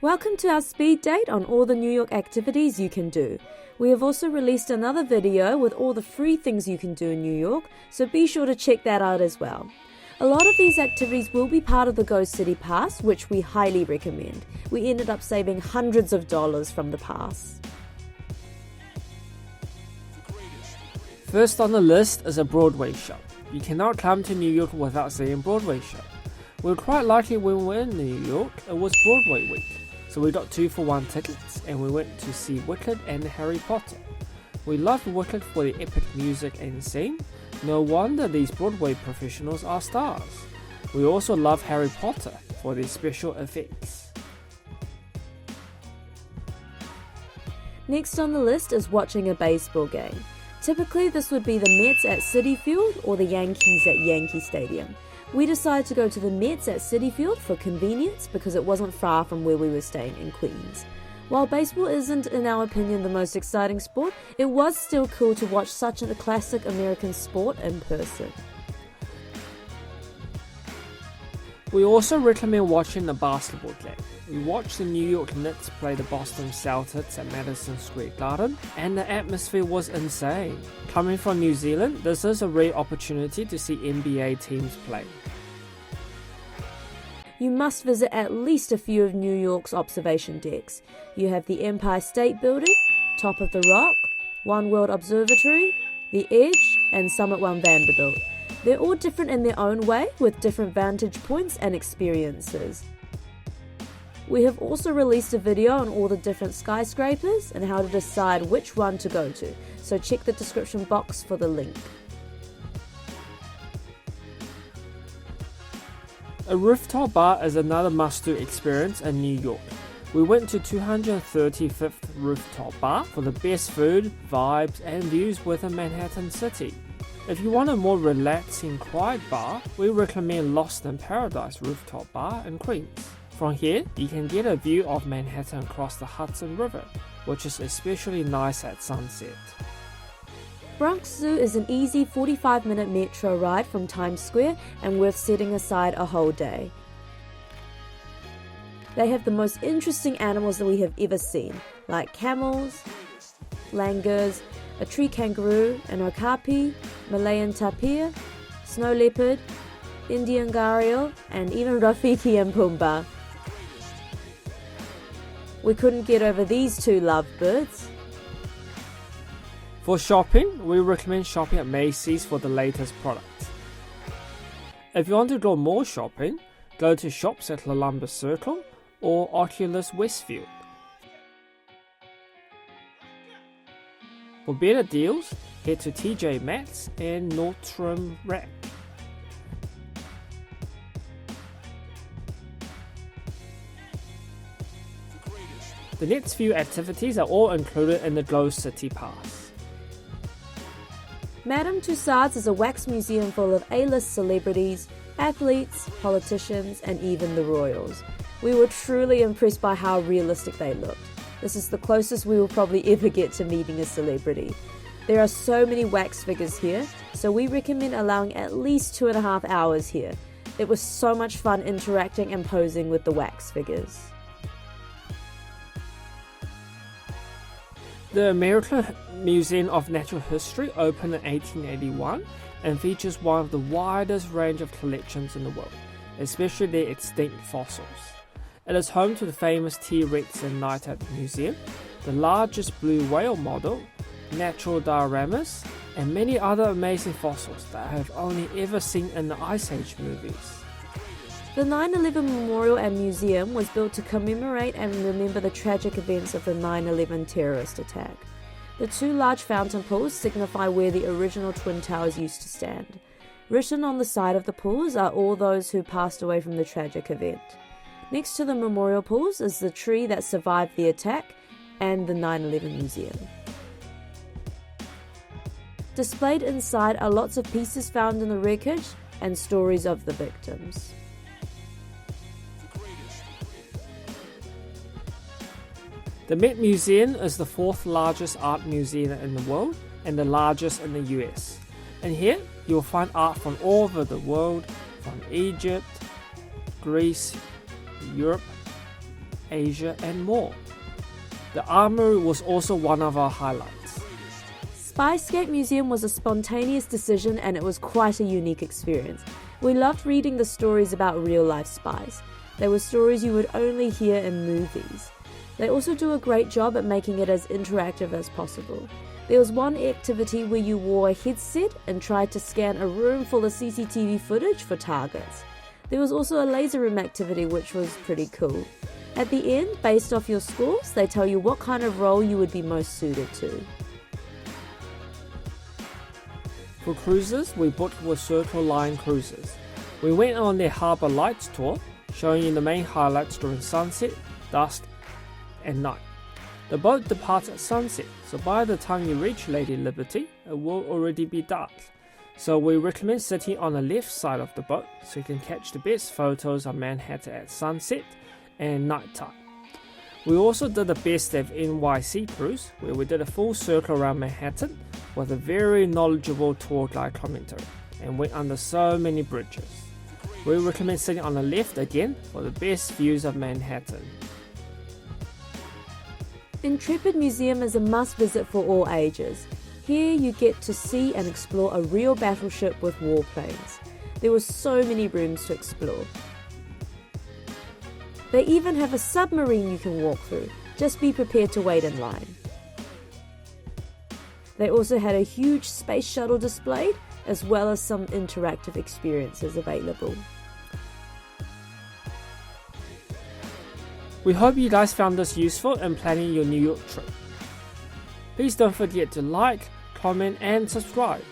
Welcome to our speed date on all the New York activities you can do. We have also released another video with all the free things you can do in New York, so be sure to check that out as well. A lot of these activities will be part of the GoCity Pass, which we highly recommend. We ended up saving hundreds of dollars from the pass. First on the list is a Broadway show. You cannot come to New York without seeing Broadway show. We're quite lucky when we were in New York, it was Broadway week. So we got 2-for-1 tickets and we went to see Wicked and Harry Potter. We loved Wicked for the epic music and scene. No wonder these Broadway professionals are stars. We also love Harry Potter for their special effects. Next on the list is watching a baseball game. Typically this would be the Mets at Citi Field or the Yankees at Yankee Stadium. We decided to go to the Mets at Citi Field for convenience because it wasn't far from where we were staying in Queens. While baseball isn't, in our opinion, the most exciting sport, it was still cool to watch such a classic American sport in person. We also recommend watching a basketball game. We watched the New York Knicks play the Boston Celtics at Madison Square Garden, and the atmosphere was insane. Coming from New Zealand, this is a rare opportunity to see NBA teams play. You must visit at least a few of New York's observation decks. You have the Empire State Building, Top of the Rock, One World Observatory, The Edge, and Summit One Vanderbilt. They're all different in their own way, with different vantage points and experiences. We have also released a video on all the different skyscrapers and how to decide which one to go to, so check the description box for the link. A rooftop bar is another must-do experience in New York. We went to 235th Rooftop Bar for the best food, vibes and views within Manhattan City. If you want a more relaxing, quiet bar, we recommend Lost in Paradise Rooftop Bar in Queens. From here, you can get a view of Manhattan across the Hudson River, which is especially nice at sunset. Bronx Zoo is an easy 45-minute metro ride from Times Square and worth setting aside a whole day. They have the most interesting animals that we have ever seen, like camels, langurs, a tree kangaroo, an okapi, Malayan tapir, snow leopard, Indian gharial, and even Rafiki and Pumbaa. We couldn't get over these two lovebirds. For shopping, we recommend shopping at Macy's for the latest products. If you want to do more shopping, go to shops at Columbus Circle or Oculus Westfield. For better deals, head to TJ Maxx and Nordstrom Rack. The next few activities are all included in the GoCity Pass. Madame Tussauds is a wax museum full of A-list celebrities, athletes, politicians, and even the royals. We were truly impressed by how realistic they looked. This is the closest we will probably ever get to meeting a celebrity. There are so many wax figures here, so we recommend allowing at least 2.5 hours here. It was so much fun interacting and posing with the wax figures. The American Museum of Natural History opened in 1881 and features one of the widest range of collections in the world, especially their extinct fossils. It is home to the famous T-Rex and Nighthawk Museum, the largest blue whale model, natural dioramas, and many other amazing fossils that I have only ever seen in the Ice Age movies. The 9/11 Memorial and Museum was built to commemorate and remember the tragic events of the 9/11 terrorist attack. The two large fountain pools signify where the original Twin Towers used to stand. Written on the side of the pools are all those who passed away from the tragic event. Next to the memorial pools is the tree that survived the attack and the 9/11 Museum. Displayed inside are lots of pieces found in the wreckage and stories of the victims. The Met Museum is the fourth largest art museum in the world and the largest in the US. And here you'll find art from all over the world, from Egypt, Greece, Europe, Asia, and more. The Armory was also one of our highlights. Spyscape Museum was a spontaneous decision and it was quite a unique experience. We loved reading the stories about real-life spies. They were stories you would only hear in movies. They also do a great job at making it as interactive as possible. There was one activity where you wore a headset and tried to scan a room full of CCTV footage for targets. There was also a laser room activity which was pretty cool. At the end, based off your scores, they tell you what kind of role you would be most suited to. For cruises, we booked with Circle Line Cruises. We went on their Harbour Lights tour, showing you the main highlights during sunset, dusk, and night. The boat departs at sunset, so by the time you reach Lady Liberty, it will already be dark. So we recommend sitting on the left side of the boat so you can catch the best photos of Manhattan at sunset and night time. We also did the Best of NYC cruise, where we did a full circle around Manhattan with a very knowledgeable tour guide commentary and went under so many bridges. We recommend sitting on the left again for the best views of Manhattan. Intrepid Museum is a must visit for all ages. Here you get to see and explore a real battleship with warplanes. There were so many rooms to explore. They even have a submarine you can walk through. Just be prepared to wait in line. They also had a huge space shuttle displayed, as well as some interactive experiences available. We hope you guys found this useful in planning your New York trip. Please don't forget to like, comment and subscribe.